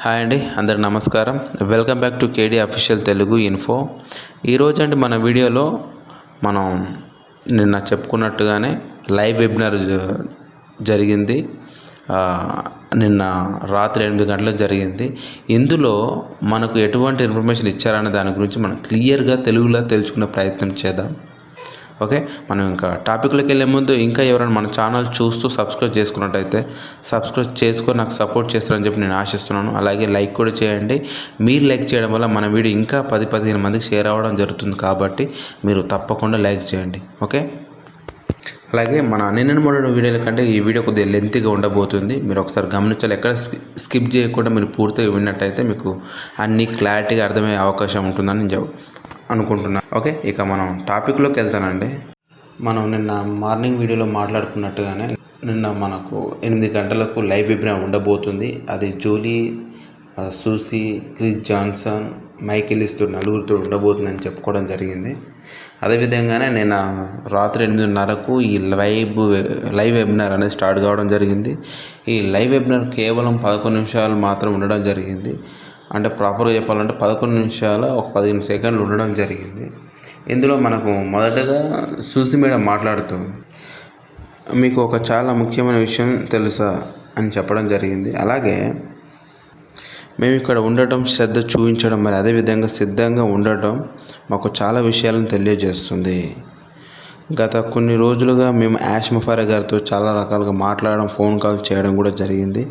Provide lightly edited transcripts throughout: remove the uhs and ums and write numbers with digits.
Hi అండి, అందరికి నమస్కారం. Welcome back to KD official Telugu info. ఈరోజు అండి మన వీడియోలో మనం నిన్న చెప్పుకున్నట్టుగానే లైవ్ వెబినార్ జరిగింది. నిన్న రాత్రి 8 గంటలకు జరిగింది. ఇందులో మనకు ఎటువంటి ఇన్ఫర్మేషన్ ఇచ్చారనే దాని గురించి మనం క్లియర్గా తెలుగులో తెలుసుకునే ప్రయత్నం చేద్దాం. ఓకే, మనం ఇంకా టాపిక్లోకి వెళ్ళే ముందు ఇంకా ఎవరైనా మన ఛానల్ చూస్తూ సబ్స్క్రైబ్ చేసుకున్నట్టయితే సబ్స్క్రైబ్ చేసుకొని నాకు సపోర్ట్ చేస్తారని చెప్పి నేను ఆశిస్తున్నాను. అలాగే లైక్ కూడా చేయండి. మీరు లైక్ చేయడం వల్ల మన వీడియో ఇంకా 10-15 మందికి షేర్ అవ్వడం జరుగుతుంది, కాబట్టి మీరు తప్పకుండా లైక్ చేయండి. ఓకే, అలాగే మన నిన్న మొన్న వీడియోల కంటే ఈ వీడియో కొద్దిగా లెంతీగా ఉండబోతుంది. మీరు ఒకసారి గమనించాలి. ఎక్కడ స్కిప్ చేయకుండా మీరు పూర్తిగా విన్నట్టయితే మీకు అన్ని క్లారిటీగా అర్థమయ్యే అవకాశం ఉంటుందని నేను అనుకుంటున్నాను. ఓకే, ఇక మనం టాపిక్లోకి వెళ్తానండి. మనం నిన్న మార్నింగ్ వీడియోలో మాట్లాడుకున్నట్టుగానే నిన్న మనకు 8 గంటలకు లైవ్ వెబినార్ ఉండబోతుంది. అది Jolie, Susie, Chris Johnson, Michael లిస్తో నలుగురితో ఉండబోతుందని చెప్పుకోవడం జరిగింది. అదేవిధంగానే నిన్న రాత్రి 8:30కు ఈ లైవ్ వెబినార్ అనేది స్టార్ట్ కావడం జరిగింది. ఈ లైవ్ వెబినార్ కేవలం 11 నిమిషాలు మాత్రం ఉండడం జరిగింది. అంటే ప్రాపర్గా చెప్పాలంటే 11 నిమిషాల 15 సెకండ్లు ఉండడం జరిగింది. ఇందులో మనకు మొదటగా సూసి మేడం మాట్లాడుతూ మీకు ఒక చాలా ముఖ్యమైన విషయం తెలుసా అని చెప్పడం జరిగింది. అలాగే మేము ఇక్కడ ఉండటం, శ్రద్ధ చూపించడం, మరి అదేవిధంగా సిద్ధంగా ఉండటం మాకు చాలా విషయాలను తెలియజేస్తుంది. గత కొన్ని రోజులుగా మేము యాష్ ముఫారా గారితో చాలా రకాలుగా మాట్లాడడం, ఫోన్ కాల్ చేయడం కూడా జరిగింది.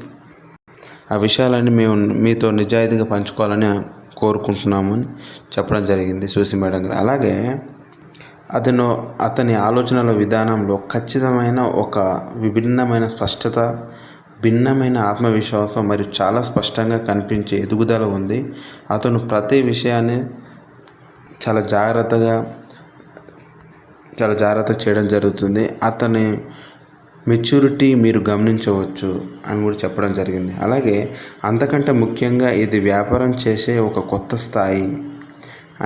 ఆ విషయాలన్నీ మేము మీతో నిజాయితీగా పంచుకోవాలని కోరుకుంటున్నామని చెప్పడం జరిగింది సూసి మేడం గారు. అలాగే అతని ఆలోచనల విధానంలో ఖచ్చితమైన ఒక విభిన్నమైన స్పష్టత, భిన్నమైన ఆత్మవిశ్వాసం మరియు చాలా స్పష్టంగా కనిపించే ఎదుగుదల ఉంది. అతను ప్రతి విషయాన్ని చాలా జాగ్రత్త చేయడం జరుగుతుంది. అతని మెచ్యూరిటీ మీరు గమనించవచ్చు అని కూడా చెప్పడం జరిగింది. అలాగే అంతకంటే ముఖ్యంగా ఇది వ్యాపారం చేసే ఒక కొత్త స్థాయి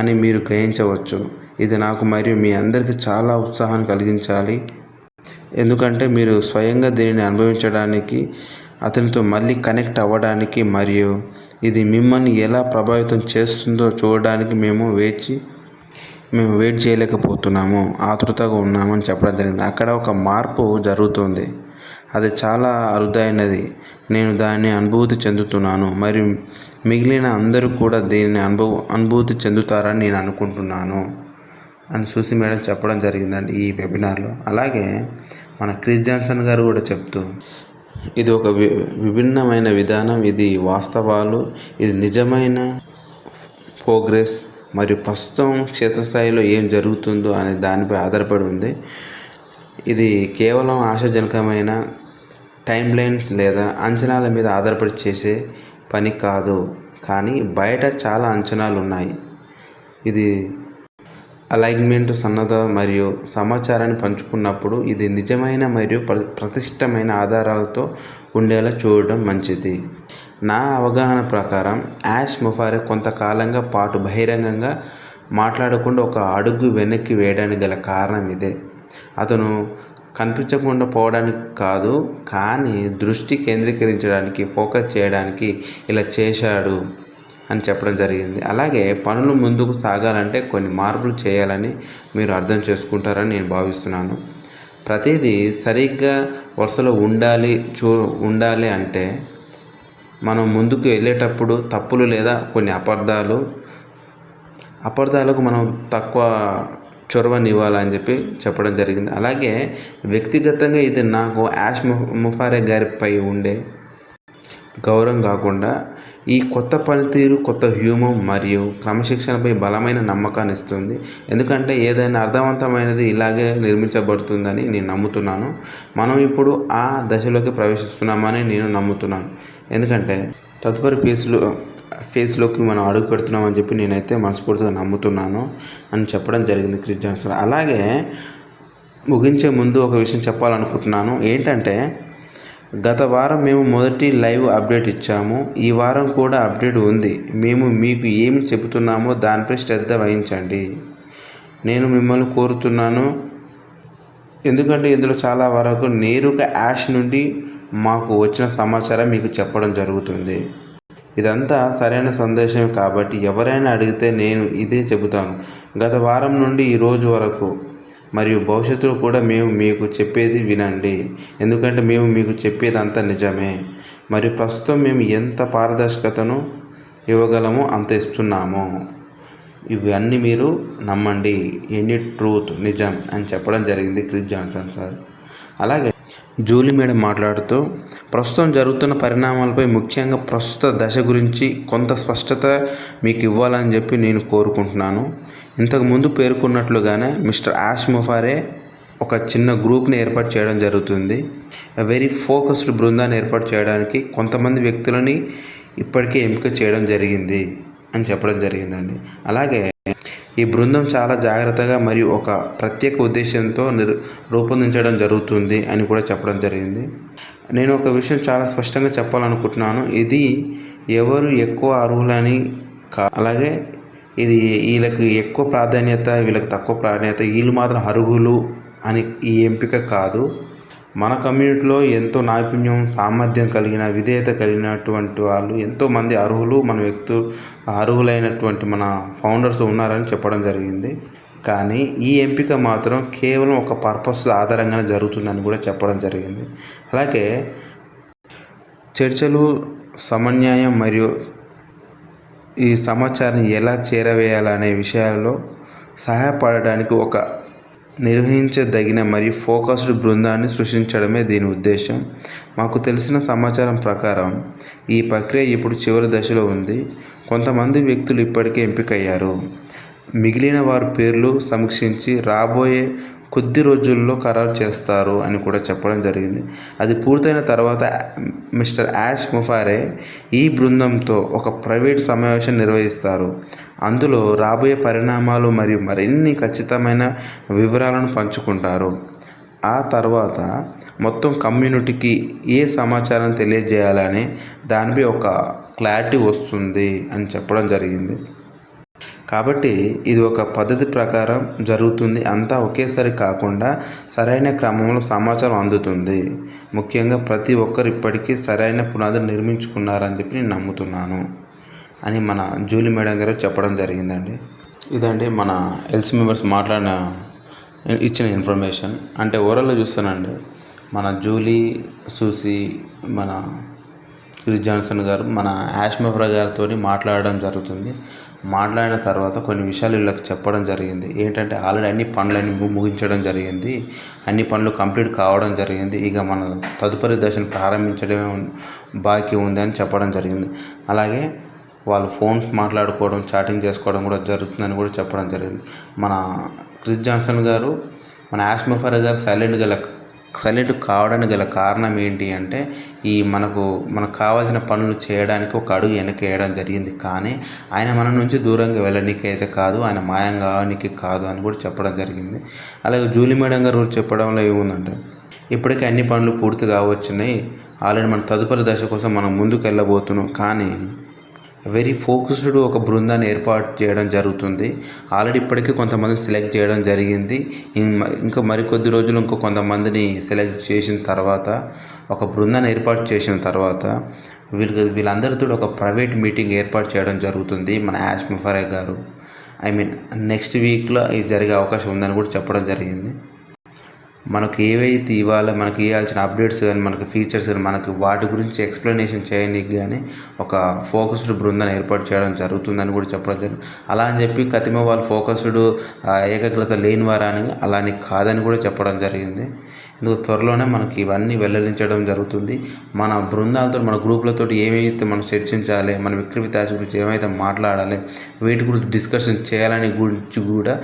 అని మీరు గ్రహించవచ్చు. ఇది నాకు మరియు మీ అందరికీ చాలా ఉత్సాహాన్ని కలిగించాలి, ఎందుకంటే మీరు స్వయంగా దీనిని అనుభవించడానికి, అతనితో మళ్ళీ కనెక్ట్ అవ్వడానికి మరియు ఇది మిమ్మల్ని ఎలా ప్రభావితం చేస్తుందో చూడడానికి మేము వెయిట్ చేయలేకపోతున్నాము, ఆతృతగా ఉన్నామని చెప్పడం జరిగింది. అక్కడ ఒక మార్పు జరుగుతుంది, అది చాలా అరుదైనది. నేను దాన్ని అనుభూతి చెందుతున్నాను మరియు మిగిలిన అందరూ కూడా దీనిని అనుభూతి చెందుతారని నేను అనుకుంటున్నాను అని సూసి మేడం చెప్పడం జరిగిందండి ఈ వెబినార్లో. అలాగే మన క్రిస్ జాన్సన్ గారు కూడా చెప్తూ ఇది ఒక విభిన్నమైన విధానం, ఇది వాస్తవాలు, ఇది నిజమైన ప్రోగ్రెస్ మరియు ప్రస్తుతం క్షేత్రస్థాయిలో ఏం జరుగుతుందో అనే దానిపై ఆధారపడి ఉంది. ఇది కేవలం ఆశాజనకమైన టైం లైన్స్ లేదా అంచనాల మీద ఆధారపడి చేసే పని కాదు, కానీ బయట చాలా అంచనాలు ఉన్నాయి. ఇది అలైన్మెంట్, సన్నద్ధత మరియు సమాచారాన్ని పంచుకున్నప్పుడు ఇది నిజమైన మరియు ప్రతిష్టమైన ఆధారాలతో ఉండేలా చూడడం మంచిది. నా అవగాహన ప్రకారం యాష్ ముఫారా కొంతకాలంగా పాటు బహిరంగంగా మాట్లాడకుండా ఒక అడుగు వెనక్కి వేయడానికి గల కారణం ఇదే. అతను కనిపించకుండా పోవడానికి కాదు, కానీ దృష్టి కేంద్రీకరించడానికి, ఫోకస్ చేయడానికి ఇలా చేశాడు అని చెప్పడం జరిగింది. అలాగే పనులు ముందుకు సాగాలంటే కొన్ని మార్పులు చేయాలని మీరు అర్థం చేసుకుంటారని నేను భావిస్తున్నాను. ప్రతిదీ సరిగ్గా వరుసలో ఉండాలి అంటే మనం ముందుకు వెళ్ళేటప్పుడు తప్పులు లేదా కొన్ని అపార్థాలకు మనం తక్కువ చొరవనివ్వాలని చెప్పి చెప్పడం జరిగింది. అలాగే వ్యక్తిగతంగా ఇది నాకు యాష్ ముఫారా గారిపై ఉండే గౌరవం కాకుండా ఈ కొత్త పనితీరు, కొత్త హ్యూమన్ మరియు క్రమశిక్షణపై బలమైన నమ్మకాన్ని ఇస్తుంది. ఎందుకంటే ఏదైనా అర్థవంతమైనది ఇలాగే నిర్మించబడుతుందని నేను నమ్ముతున్నాను. మనం ఇప్పుడు ఆ దశలోకి ప్రవేశిస్తున్నామని నేను నమ్ముతున్నాను, ఎందుకంటే తదుపరి ఫేజ్లోకి మనం అడుగు పెడుతున్నామని చెప్పి నేనైతే మనస్ఫూర్తిగా నమ్ముతున్నాను అని చెప్పడం జరిగింది క్రిస్ జాన్సన్. అలాగే ముగించే ముందు ఒక విషయం చెప్పాలనుకుంటున్నాను. ఏంటంటే గత వారం మేము మొదటి లైవ్ అప్డేట్ ఇచ్చాము. ఈ వారం కూడా అప్డేట్ ఉంది. మేము మీకు ఏమి చెబుతున్నామో దానిపై శ్రద్ధ వహించండి. నేను మిమ్మల్ని కోరుతున్నాను, ఎందుకంటే ఇందులో చాలా వరకు నేరుగా యాష్ నుండి మాకు వచ్చిన సమాచారం మీకు చెప్పడం జరుగుతుంది. ఇదంతా సరైన సందేశం కాబట్టి ఎవరైనా అడిగితే నేను ఇదే చెబుతాను. గత వారం నుండి ఈ రోజు వరకు మరియు భవిష్యత్తులో కూడా మేము మీకు చెప్పేది వినండి, ఎందుకంటే మేము మీకు చెప్పేది అంతా నిజమే. మరియు ప్రస్తుతం మేము ఎంత పారదర్శకతను ఇవ్వగలమో అంత ఇస్తున్నాము. ఇవన్నీ మీరు నమ్మండి, ఎనీ ట్రూత్ నిజం అని చెప్పడం జరిగింది క్రిస్ జాన్సన్ సార్. అలాగే జూలీ మేడం మాట్లాడుతూ ప్రస్తుతం జరుగుతున్న పరిణామాలపై ముఖ్యంగా ప్రస్తుత దశ గురించి కొంత స్పష్టత మీకు ఇవ్వాలని చెప్పి నేను కోరుకుంటున్నాను. ఇంతకుముందు పేర్కొన్నట్లుగానే మిస్టర్ యాష్ ముఫారే ఒక చిన్న గ్రూప్ని ఏర్పాటు చేయడం జరుగుతుంది. వెరీ ఫోకస్డ్ బృందాన్ని ఏర్పాటు చేయడానికి కొంతమంది వ్యక్తులని ఇప్పటికే ఎంపిక చేయడం జరిగింది అని చెప్పడం జరిగిందండి. అలాగే ఈ బృందం చాలా జాగ్రత్తగా మరియు ఒక ప్రత్యేక ఉద్దేశంతో రూపొందించడం జరుగుతుంది అని కూడా చెప్పడం జరిగింది. నేను ఒక విషయం చాలా స్పష్టంగా చెప్పాలనుకుంటున్నాను. ఇది ఎవరు ఎక్కువ అర్హులని అలాగే ఇది వీళ్ళకి ఎక్కువ ప్రాధాన్యత, వీళ్ళకి తక్కువ ప్రాధాన్యత, వీళ్ళు మాత్రం అర్హులు అని ఈ ఎంపిక కాదు. మన కమ్యూనిటీలో ఎంతో నైపుణ్యం, సామర్థ్యం కలిగిన, విధేయత కలిగినటువంటి వాళ్ళు ఎంతోమంది అర్హులు, మన అర్హులైనటువంటి మన ఫౌండర్స్ ఉన్నారని చెప్పడం జరిగింది. కానీ ఈ ఎంపిక మాత్రం కేవలం ఒక పర్పస్ ఆధారంగానే జరుగుతుందని కూడా చెప్పడం జరిగింది. అలాగే చర్చలు, సమన్వయం మరియు ఈ సమాచారాన్ని ఎలా చేరవేయాలనే విషయాల్లో సహాయపడడానికి ఒక నిర్వహించదగిన మరియు ఫోకస్డ్ బృందాన్ని సృష్టించడమే దీని ఉద్దేశం. మాకు తెలిసిన సమాచారం ప్రకారం ఈ ప్రక్రియ ఇప్పుడు చివరి దశలో ఉంది. కొంతమంది వ్యక్తులు ఇప్పటికే ఎంపికయ్యారు. మిగిలిన వారి పేర్లు సమీక్షించి రాబోయే కొద్ది రోజుల్లో ఖరారు చేస్తారు అని కూడా చెప్పడం జరిగింది. అది పూర్తయిన తర్వాత మిస్టర్ యాష్ ముఫారే ఈ బృందంతో ఒక ప్రైవేట్ సమావేశం నిర్వహిస్తారు. అందులో రాబోయే పరిణామాలు మరియు మరిన్ని ఖచ్చితమైన వివరాలను పంచుకుంటారు. ఆ తర్వాత మొత్తం కమ్యూనిటీకి ఏ సమాచారం తెలియజేయాలని దానిపై ఒక క్లారిటీ వస్తుంది అని చెప్పడం జరిగింది. కాబట్టి ఇది ఒక పద్ధతి ప్రకారం జరుగుతుంది. అంతా ఒకేసారి కాకుండా సరైన క్రమంలో సమాచారం అందుతుంది. ముఖ్యంగా ప్రతి ఒక్కరు ఇప్పటికీ సరైన పునాదులు నిర్మించుకున్నారని చెప్పి నేను నమ్ముతున్నాను అని మన జూలీ మేడం గారు చెప్పడం జరిగిందండి. ఇదండి మన ఎల్సీ మెంబర్స్ ఇచ్చిన ఇన్ఫర్మేషన్. అంటే ఓవరాల్గా చూస్తానండి, మన జూలీ, సూసి, మన క్రిస్ జాన్సన్ గారు మన యాష్ ముఫారే గారితో మాట్లాడడం జరుగుతుంది. మాట్లాడిన తర్వాత కొన్ని విషయాలు వీళ్ళకి చెప్పడం జరిగింది. ఏంటంటే ఆల్రెడీ అన్ని పనులన్నీ ముగించడం జరిగింది, అన్ని పనులు కంప్లీట్ కావడం జరిగింది. ఇక మన తదుపరి దశను ప్రారంభించడమే బాకీ ఉంది అని చెప్పడం జరిగింది. అలాగే వాళ్ళు ఫోన్స్ మాట్లాడుకోవడం, చాటింగ్ చేసుకోవడం కూడా జరుగుతుందని కూడా చెప్పడం జరిగింది. మన క్రిస్ జాన్సన్ గారు మన యాష్ ముఫారే గారు సైలెంట్ కావడానికి గల కారణం ఏంటి అంటే మనకు కావాల్సిన పనులు చేయడానికి ఒక అడుగు వెనక్కి వేయడం జరిగింది. కానీ ఆయన మన నుంచి దూరంగా వెళ్ళడానికి అయితే కాదు, ఆయన మాయం కావడానికి కాదు అని కూడా చెప్పడం జరిగింది. అలాగే జూలీ మేడం గారు చెప్పడంలో ఏముందంటే ఇప్పటికే అన్ని పనులు పూర్తి కావచ్చున్నాయి, ఆల్రెడీ మన తదుపరి దశ కోసం మనం ముందుకు వెళ్ళబోతున్నాం. కానీ వెరీ ఫోకస్డ్ ఒక బృందాన్ని ఏర్పాటు చేయడం జరుగుతుంది. ఆల్రెడీ ఇప్పటికీ కొంతమందిని సెలెక్ట్ చేయడం జరిగింది. ఇంకా మరికొద్ది రోజులు కొంతమందిని సెలెక్ట్ చేసిన తర్వాత, ఒక బృందాన్ని ఏర్పాటు చేసిన తర్వాత వీళ్ళందరితో ఒక ప్రైవేట్ మీటింగ్ ఏర్పాటు చేయడం జరుగుతుంది మన యాష్ ముఫారే గారు. నెక్స్ట్ వీక్లో ఇది జరిగే అవకాశం ఉందని కూడా చెప్పడం జరిగింది. మనకు ఏవైతే ఇవాళ మనకి ఇవ్వాల్సిన అప్డేట్స్ కానీ, మనకి ఫీచర్స్ కానీ, మనకి వాటి గురించి ఎక్స్ప్లెనేషన్ చేయడానికి కానీ ఒక ఫోకస్డ్ బృందాన్ని ఏర్పాటు చేయడం జరుగుతుందని కూడా చెప్పడం జరిగింది. అలా అని చెప్పి కతిమ వాళ్ళు ఫోకస్డ్ ఏకాగ్రత లేని వారని అలాని కాదని కూడా చెప్పడం జరిగింది. ఇందుకు త్వరలోనే మనకి ఇవన్నీ వెల్లడించడం జరుగుతుంది. మన బృందాలతో, మన గ్రూపులతో ఏమైతే మనం చర్చించాలి, మన వ్యక్తిగత గురించి ఏమైతే మాట్లాడాలి, వీటి గురించి డిస్కషన్ చేయాలని గురించి కూడా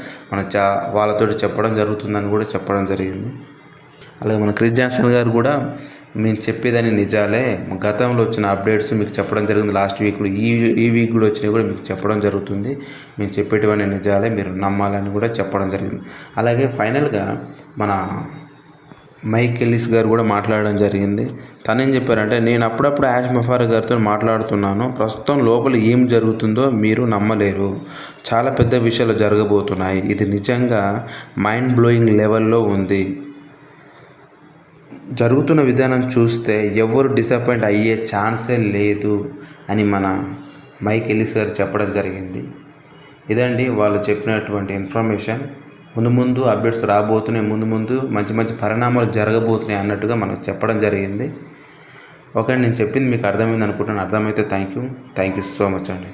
వాళ్ళతో చెప్పడం జరుగుతుందని కూడా చెప్పడం జరిగింది. అలాగే మన క్రిస్ జాన్సన్ గారు కూడా మేము చెప్పేదాన్ని నిజాలే, గతంలో వచ్చిన అప్డేట్స్ మీకు చెప్పడం జరిగింది. లాస్ట్ వీక్లో ఈ వీక్ కూడా వచ్చినవి కూడా మీకు చెప్పడం జరుగుతుంది. మేము చెప్పేటివన్నీ నిజాలే, మీరు నమ్మాలని కూడా చెప్పడం జరిగింది. అలాగే ఫైనల్గా మన మైక్ ఎల్లిస్ గారు కూడా మాట్లాడడం జరిగింది. తనేం చెప్పారంటే, నేను అప్పుడప్పుడు యాష్ ముఫారే గారితో మాట్లాడుతున్నాను. ప్రస్తుతం లోపల ఏం జరుగుతుందో మీరు నమ్మలేరు. చాలా పెద్ద విషయాలు జరగబోతున్నాయి. ఇది నిజంగా మైండ్ బ్లోయింగ్ లెవెల్లో ఉంది. జరుగుతున్న విధానం చూస్తే ఎవరు డిసప్పాయింట్ అయ్యే ఛాన్సే లేదు అని మన మైక్ ఎలిస్ గారు చెప్పడం జరిగింది. ఇదండి వాళ్ళు చెప్పినటువంటి ఇన్ఫర్మేషన్. ముందు అప్డేట్స్ రాబోతున్నాయి, ముందు మంచి మంచి పరిణామాలు జరగబోతున్నాయి అన్నట్టుగా మనకు చెప్పడం జరిగింది. ఓకే, నేను చెప్పింది మీకు అర్థమైంది అనుకుంటున్నాను. అర్థమైతే థ్యాంక్ యూ సో మచ్ అండి.